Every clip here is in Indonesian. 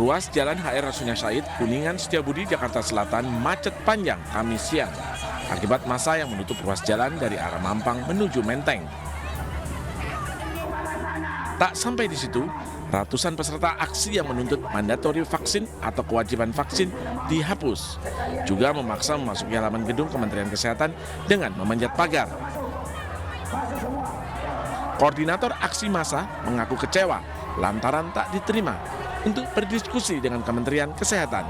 Ruas Jalan HR Rasuna Said, Kuningan, Setiabudi, Jakarta Selatan macet panjang Kamis siang akibat massa yang menutup ruas jalan dari arah Mampang menuju Menteng. Tak sampai di situ, ratusan peserta aksi yang menuntut mandatori vaksin atau kewajiban vaksin dihapus juga memaksa memasuki halaman gedung Kementerian Kesehatan dengan memanjat pagar. Koordinator aksi massa mengaku kecewa lantaran tak diterima untuk berdiskusi dengan Kementerian Kesehatan.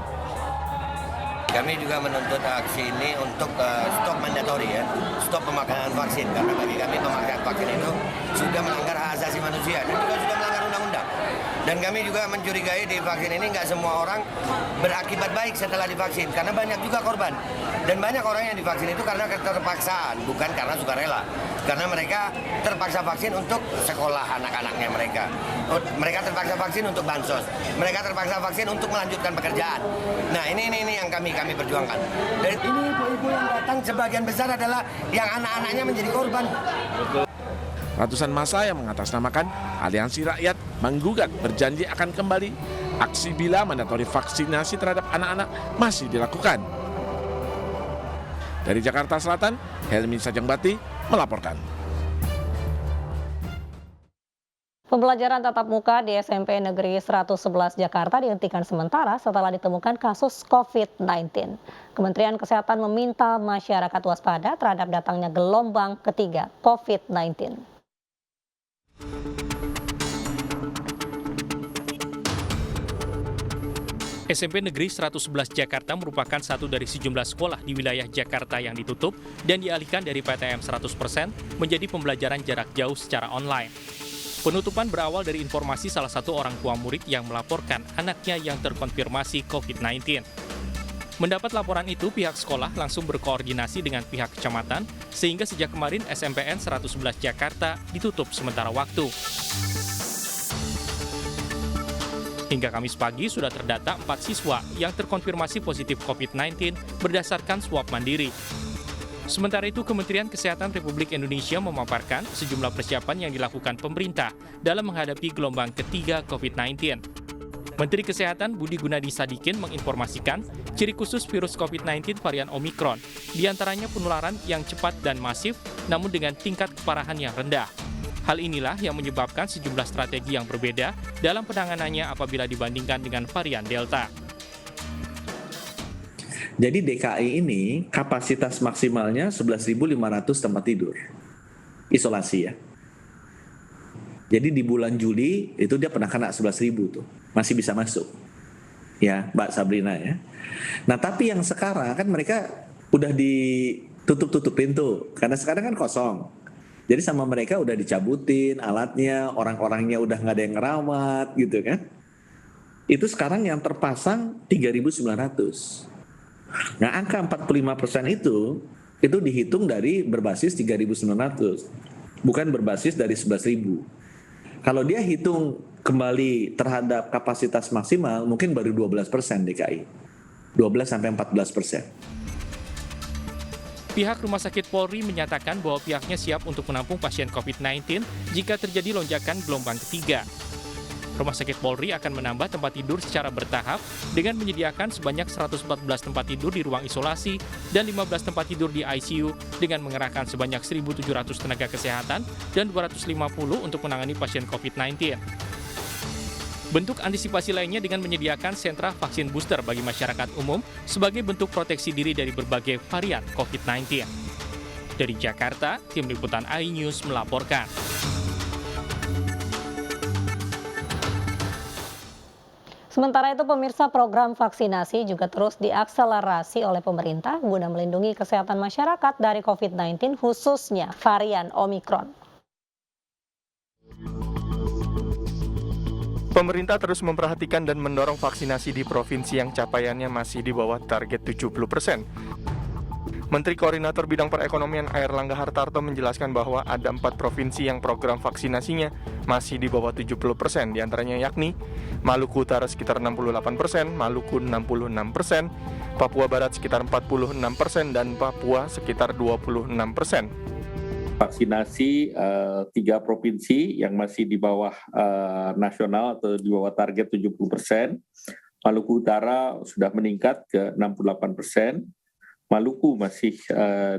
Kami juga menuntut aksi ini untuk stop mandatori ya, stop pemakaian vaksin. Karena bagi kami pemakaian vaksin itu sudah melanggar hak asasi manusia dan juga sudah melanggar undang-undang. Dan kami juga mencurigai di vaksin ini nggak semua orang berakibat baik setelah divaksin. Karena banyak juga korban. Dan banyak orang yang divaksin itu karena keterpaksaan, bukan karena sukarela. Karena mereka terpaksa vaksin untuk sekolah anak-anaknya mereka. Mereka terpaksa vaksin untuk bansos. Mereka terpaksa vaksin untuk melanjutkan pekerjaan. Nah ini yang kami perjuangkan. Dan ini ibu-ibu yang datang sebagian besar adalah yang anak-anaknya menjadi korban. Ratusan massa yang mengatasnamakan Aliansi Rakyat menggugat berjanji akan kembali aksi bila mandatori vaksinasi terhadap anak-anak masih dilakukan. Dari Jakarta Selatan, Helmi Sajangbati melaporkan. Pembelajaran tatap muka di SMP Negeri 111 Jakarta dihentikan sementara setelah ditemukan kasus COVID-19. Kementerian Kesehatan meminta masyarakat waspada terhadap datangnya gelombang ketiga COVID-19. SMP Negeri 111 Jakarta merupakan satu dari sejumlah sekolah di wilayah Jakarta yang ditutup dan dialihkan dari PTM 100% menjadi pembelajaran jarak jauh secara online. Penutupan berawal dari informasi salah satu orang tua murid yang melaporkan anaknya yang terkonfirmasi COVID-19. Mendapat laporan itu, pihak sekolah langsung berkoordinasi dengan pihak kecamatan, sehingga sejak kemarin SMPN 111 Jakarta ditutup sementara waktu. Hingga Kamis pagi sudah terdata 4 siswa yang terkonfirmasi positif COVID-19 berdasarkan swab mandiri. Sementara itu, Kementerian Kesehatan Republik Indonesia memaparkan sejumlah persiapan yang dilakukan pemerintah dalam menghadapi gelombang ketiga COVID-19. Menteri Kesehatan Budi Gunadi Sadikin menginformasikan ciri khusus virus COVID-19 varian Omikron, diantaranya penularan yang cepat dan masif, namun dengan tingkat keparahan yang rendah. Hal inilah yang menyebabkan sejumlah strategi yang berbeda dalam penanganannya apabila dibandingkan dengan varian Delta. Jadi DKI ini kapasitas maksimalnya 11.500 tempat tidur, isolasi ya. Jadi di bulan Juli itu dia pernah kena 11.000 tuh, masih bisa masuk. Ya, Mbak Sabrina ya. Nah tapi yang sekarang kan mereka udah ditutup pintu, karena sekarang kan kosong. Jadi sama mereka udah dicabutin alatnya, orang-orangnya udah nggak ada yang ngerawat gitu kan. Itu sekarang yang terpasang 3.900. Nah angka 45% itu dihitung dari berbasis 3.900, bukan berbasis dari 11.000. Kalau dia hitung kembali terhadap kapasitas maksimal mungkin baru 12% DKI, 12-14%. Pihak Rumah Sakit Polri menyatakan bahwa pihaknya siap untuk menampung pasien COVID-19 jika terjadi lonjakan gelombang ketiga. Rumah Sakit Polri akan menambah tempat tidur secara bertahap dengan menyediakan sebanyak 114 tempat tidur di ruang isolasi dan 15 tempat tidur di ICU dengan mengerahkan sebanyak 1.700 tenaga kesehatan dan 250 untuk menangani pasien COVID-19. Bentuk antisipasi lainnya dengan menyediakan sentra vaksin booster bagi masyarakat umum sebagai bentuk proteksi diri dari berbagai varian COVID-19. Dari Jakarta, Tim Liputan iNews melaporkan. Sementara itu, pemirsa, program vaksinasi juga terus diakselerasi oleh pemerintah guna melindungi kesehatan masyarakat dari COVID-19, khususnya varian Omikron. Pemerintah terus memperhatikan dan mendorong vaksinasi di provinsi yang capaiannya masih di bawah target 70%. Menteri Koordinator Bidang Perekonomian Airlangga Hartarto menjelaskan bahwa ada 4 provinsi yang program vaksinasinya masih di bawah 70%, diantaranya yakni Maluku Utara sekitar 68%, Maluku 66%, Papua Barat sekitar 46%, dan Papua sekitar 26%. Vaksinasi 3 provinsi yang masih di bawah nasional atau di bawah target 70%. Maluku Utara sudah meningkat ke 68%, Maluku masih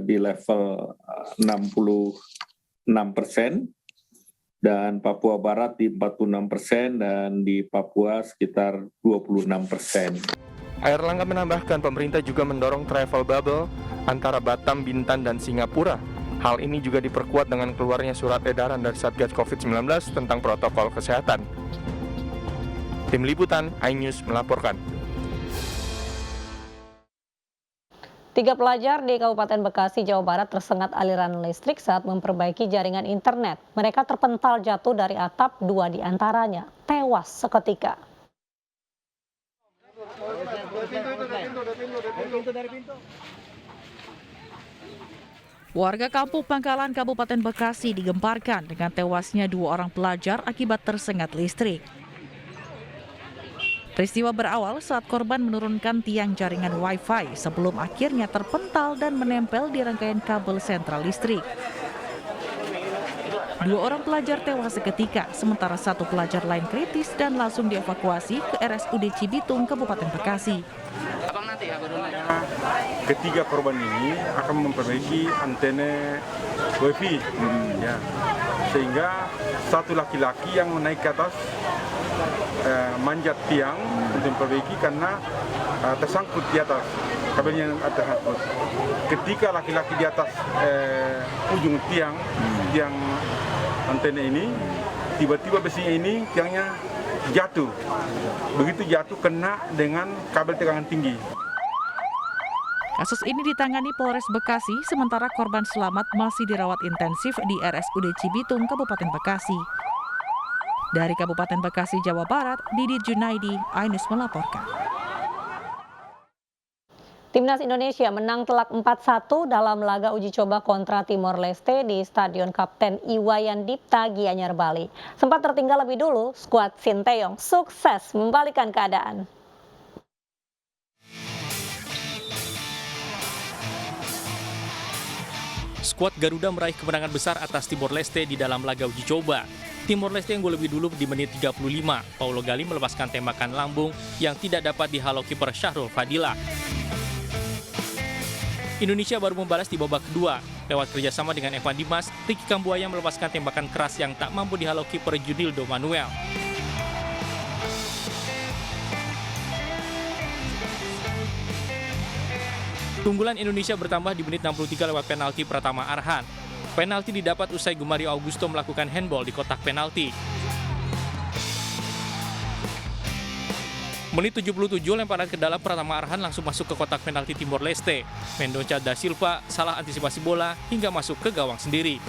di level 66%, dan Papua Barat di 46%, dan di Papua sekitar 26%. Airlangga menambahkan pemerintah juga mendorong travel bubble antara Batam, Bintan, dan Singapura. Hal ini juga diperkuat dengan keluarnya surat edaran dari Satgas COVID-19 tentang protokol kesehatan. Tim Liputan, iNews melaporkan. 3 pelajar di Kabupaten Bekasi, Jawa Barat tersengat aliran listrik saat memperbaiki jaringan internet. Mereka terpental jatuh dari atap, 2 di antaranya tewas seketika. Warga Kampung Pangkalan, Kabupaten Bekasi digemparkan dengan tewasnya 2 orang pelajar akibat tersengat listrik. Peristiwa berawal saat korban menurunkan tiang jaringan Wi-Fi sebelum akhirnya terpental dan menempel di rangkaian kabel sentral listrik. 2 orang pelajar tewas seketika, sementara 1 pelajar lain kritis dan langsung dievakuasi ke RSUD Cibitung, Kabupaten Bekasi. Ketiga korban ini akan memperbaiki antena Wi-Fi, sehingga satu laki-laki yang naik ke atas manjat tiang untuk memperbaiki karena tersangkut di atas kabelnya tersangkut. Ketika laki-laki di atas ujung tiang antena ini, tiba-tiba besinya ini tiangnya jatuh. Begitu jatuh kena dengan kabel tegangan tinggi. Kasus ini ditangani Polres Bekasi, sementara korban selamat masih dirawat intensif di RSUD Cibitung, Kabupaten Bekasi. Dari Kabupaten Bekasi, Jawa Barat, Didi Junaidi, iNews melaporkan. Timnas Indonesia menang telak 4-1 dalam laga uji coba kontra Timor Leste di Stadion Kapten Iwayan Dipta, Gianyar, Bali. Sempat tertinggal lebih dulu, skuad Sinteyong sukses membalikan keadaan. Skuad Garuda meraih kemenangan besar atas Timor Leste di dalam laga uji coba. Timor Leste yang gol lebih dulu di menit 35. Paulo Gali melepaskan tembakan lambung yang tidak dapat dihalau kiper Syahrul Fadilah. Indonesia baru membalas di babak kedua. Lewat kerjasama dengan Evan Dimas, Ricky Kambuaya melepaskan tembakan keras yang tak mampu dihalau kiper Junildo Manuel. Keunggulan Indonesia bertambah di menit 63 lewat penalti Pratama Arhan. Penalti didapat usai Gumario Augusto melakukan handball di kotak penalti. Menit 77 lemparan ke dalam Pratama Arhan langsung masuk ke kotak penalti Timor Leste. Mendoza da Silva salah antisipasi bola hingga masuk ke gawang sendiri.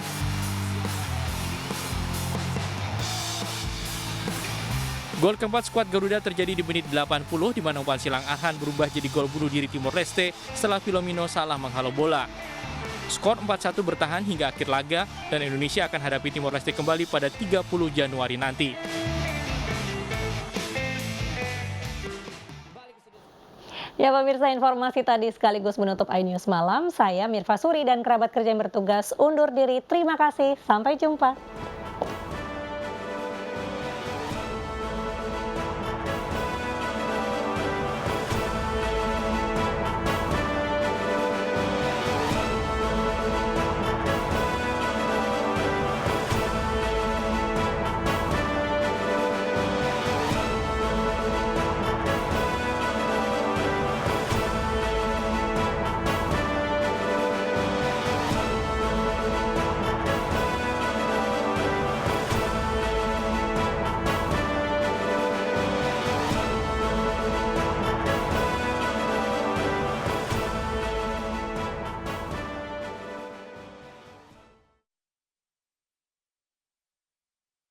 Gol keempat skuad Garuda terjadi di menit 80 di mana umpan silang Arhan berubah jadi gol bunuh diri Timor Leste setelah Filomeno salah menghalau bola. Skor 4-1 bertahan hingga akhir laga dan Indonesia akan hadapi Timor Leste kembali pada 30 Januari nanti. Ya pemirsa, informasi tadi sekaligus menutup iNews Malam. Saya Mirva Suri dan kerabat kerja yang bertugas undur diri. Terima kasih, sampai jumpa.